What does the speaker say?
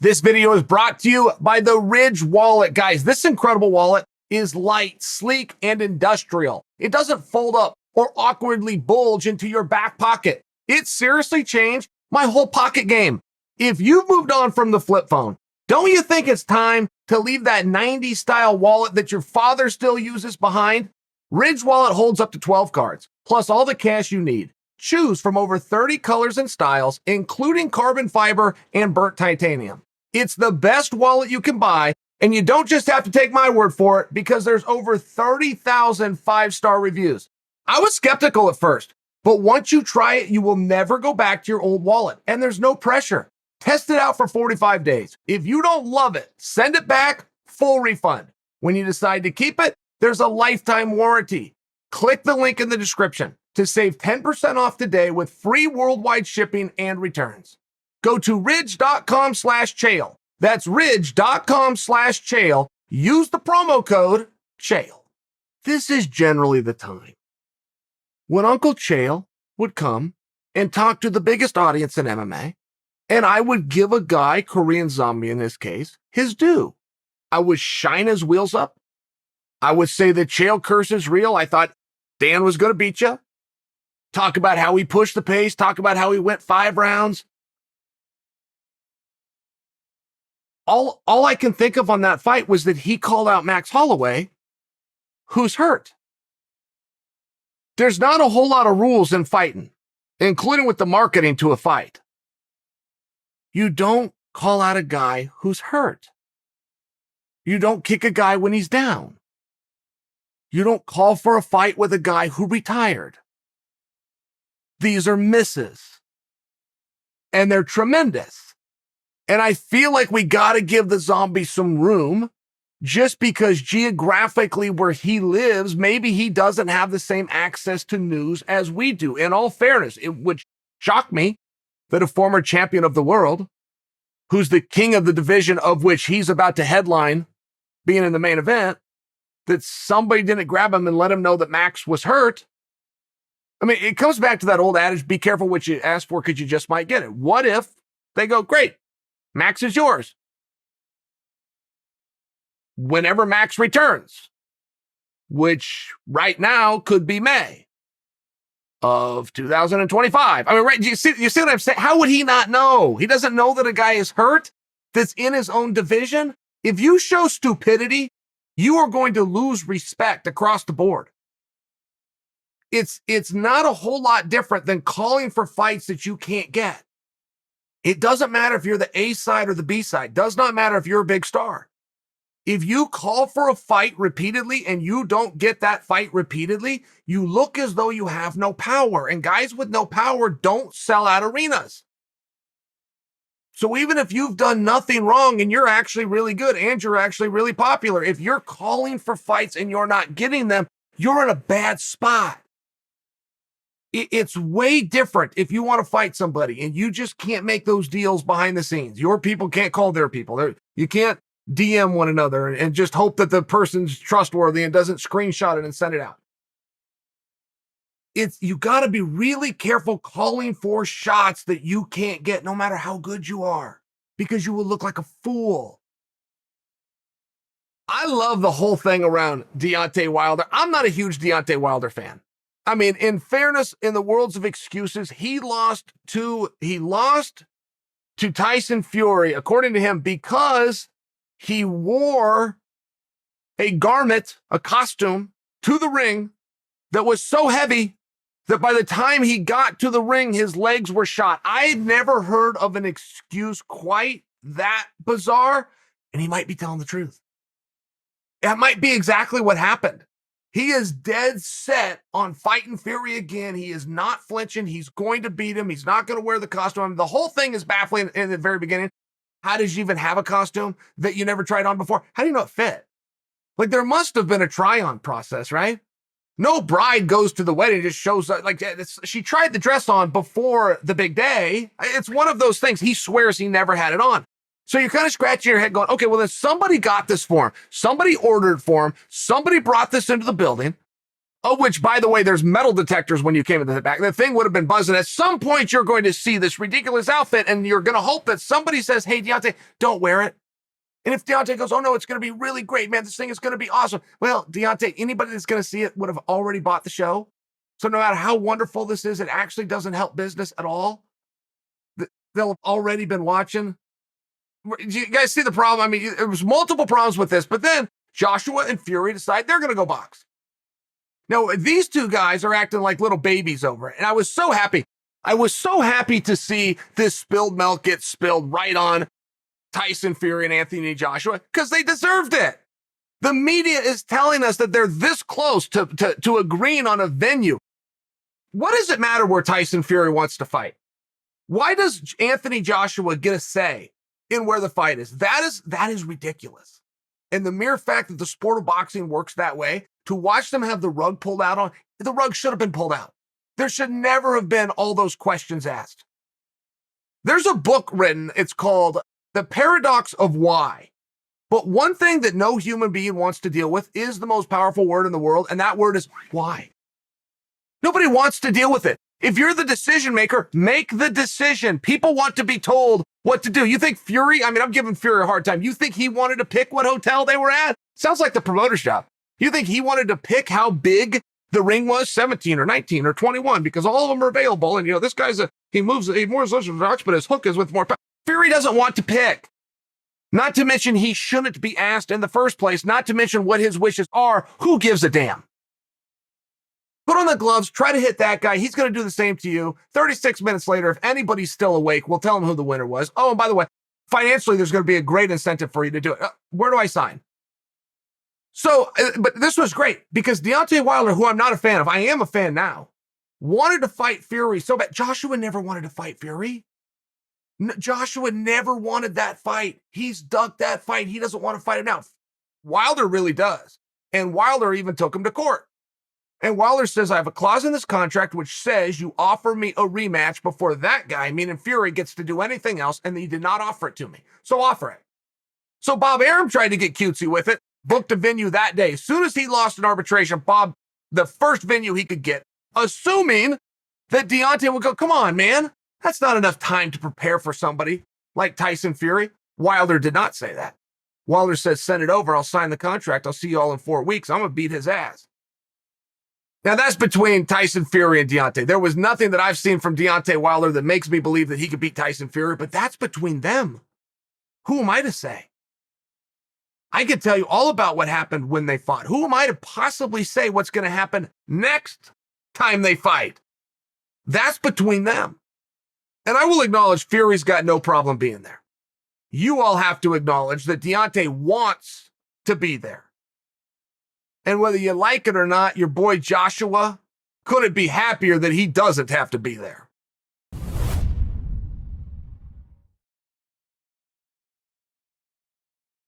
This video is brought to you by the Ridge wallet. Guys, this incredible wallet is light, sleek, and industrial. It doesn't fold up or awkwardly bulge into your back pocket. It seriously changed my whole pocket game. If you've moved on from the flip phone, don't you think it's time to leave that 90s style wallet that your father still uses behind? Ridge wallet holds up to 12 cards, plus all the cash you need. Choose from over 30 colors and styles, including carbon fiber and burnt titanium. It's the best wallet you can buy, and you don't just have to take my word for it because there's over 30,000 five-star reviews. I was skeptical at first, but once you try it, you will never go back to your old wallet, and there's no pressure. Test it out for 45 days. If you don't love it, send it back, full refund. When you decide to keep it, there's a lifetime warranty. Click the link in the description to save 10% off today with free worldwide shipping and returns. Go to ridge.com/Chael. That's ridge.com/Chael. Use the promo code Chael. This is generally the time when Uncle Chael would come and talk to the biggest audience in MMA, and I would give a guy, Korean Zombie in this case, his due. I would shine his wheels up. I would say that Chael curse is real. I thought Dan was going to beat you. Talk about how he pushed the pace. Talk about how he went 5 rounds. All I can think of on that fight was that he called out Max Holloway, who's hurt. There's not a whole lot of rules in fighting, including with the marketing to a fight. You don't call out a guy who's hurt. You don't kick a guy when he's down. You don't call for a fight with a guy who retired. These are misses. And they're tremendous. And I feel like we got to give the Zombie some room just because geographically where he lives, maybe he doesn't have the same access to news as we do. In all fairness, it would shock me that a former champion of the world, who's the king of the division of which he's about to headline, being in the main event, that somebody didn't grab him and let him know that Max was hurt. I mean, it comes back to that old adage, be careful what you ask for because you just might get it. What if they go, great, Max is yours whenever Max returns, which right now could be May of 2025. I mean, right? You see what I'm saying? How would he not know? He doesn't know that a guy is hurt that's in his own division. If you show stupidity, you are going to lose respect across the board. It's not a whole lot different than calling for fights that you can't get. It doesn't matter if you're the A side or the B side. Does not matter if you're a big star. If you call for a fight repeatedly and you don't get that fight repeatedly, you look as though you have no power. And guys with no power don't sell out arenas. So even if you've done nothing wrong and you're actually really good and you're actually really popular, if you're calling for fights and you're not getting them, you're in a bad spot. It's way different if you want to fight somebody and you just can't make those deals behind the scenes. Your people can't call their people. You can't DM one another and just hope that the person's trustworthy and doesn't screenshot it and send it out. You got to be really careful calling for shots that you can't get no matter how good you are, because you will look like a fool. I love the whole thing around Deontay Wilder. I'm not a huge Deontay Wilder fan. I mean, in fairness, in the worlds of excuses, he lost to Tyson Fury, according to him, because he wore a garment, a costume, to the ring that was so heavy that by the time he got to the ring, his legs were shot. I've never heard of an excuse quite that bizarre, and he might be telling the truth. That might be exactly what happened. He is dead set on fighting Fury again. He is not flinching. He's going to beat him. He's not going to wear the costume. I mean, the whole thing is baffling in the very beginning. How did you even have a costume that you never tried on before? How do you know it fit? Like, there must have been a try-on process, right? No bride goes to the wedding and just shows up. Like, she tried the dress on before the big day. It's one of those things. He swears he never had it on. So you're kind of scratching your head going, okay, well, then somebody got this for him. Somebody ordered for him. Somebody brought this into the building. Oh, which, by the way, there's metal detectors when you came into the back. The thing would have been buzzing. At some point, you're going to see this ridiculous outfit, and you're going to hope that somebody says, hey, Deontay, don't wear it. And if Deontay goes, oh, no, it's going to be really great, man, this thing is going to be awesome. Well, Deontay, anybody that's going to see it would have already bought the show. So no matter how wonderful this is, it actually doesn't help business at all. They'll have already been watching. Do you guys see the problem? I mean, there was multiple problems with this, but then Joshua and Fury decide they're going to go box. Now, these two guys are acting like little babies over it. And I was so happy. I was so happy to see this spilled milk get spilled right on Tyson Fury and Anthony Joshua because they deserved it. The media is telling us that they're this close to agreeing on a venue. What does it matter where Tyson Fury wants to fight? Why does Anthony Joshua get a say in where the fight is? That is ridiculous. And the mere fact that the sport of boxing works that way, to watch them have the rug pulled out on, the rug should have been pulled out. There should never have been all those questions asked. There's a book written, it's called The Paradox of Why. But one thing that no human being wants to deal with is the most powerful word in the world, and that word is why. Nobody wants to deal with it. If you're the decision maker, make the decision. People want to be told what to do. You think Fury, I'm giving Fury a hard time. You think he wanted to pick what hotel they were at? Sounds like the promoter's job. You think he wanted to pick how big the ring was, 17 or 19 or 21, because all of them are available. And, this guy's he moves orthodox, but his hook is with more power. Fury doesn't want to pick. Not to mention he shouldn't be asked in the first place, not to mention what his wishes are. Who gives a damn? Put on the gloves, try to hit that guy. He's going to do the same to you. 36 minutes later, if anybody's still awake, we'll tell him who the winner was. Oh, and by the way, financially, there's going to be a great incentive for you to do it. Where do I sign? So, but this was great because Deontay Wilder, who I'm not a fan of, I am a fan now, wanted to fight Fury so bad. Joshua never wanted to fight Fury. Joshua never wanted that fight. He's ducked that fight. He doesn't want to fight him now. Wilder really does. And Wilder even took him to court. And Wilder says, I have a clause in this contract which says you offer me a rematch before that guy, meaning Fury, gets to do anything else, and he did not offer it to me. So offer it. So Bob Arum tried to get cutesy with it, booked a venue that day. As soon as he lost an arbitration, Bob, the first venue he could get, assuming that Deontay would go, come on, man, that's not enough time to prepare for somebody like Tyson Fury. Wilder did not say that. Wilder says, send it over. I'll sign the contract. I'll see you all in 4 weeks. I'm going to beat his ass. Now, that's between Tyson Fury and Deontay. There was nothing that I've seen from Deontay Wilder that makes me believe that he could beat Tyson Fury, but that's between them. Who am I to say? I could tell you all about what happened when they fought. Who am I to possibly say what's going to happen next time they fight? That's between them. And I will acknowledge Fury's got no problem being there. You all have to acknowledge that Deontay wants to be there. And whether you like it or not, your boy Joshua couldn't be happier that he doesn't have to be there.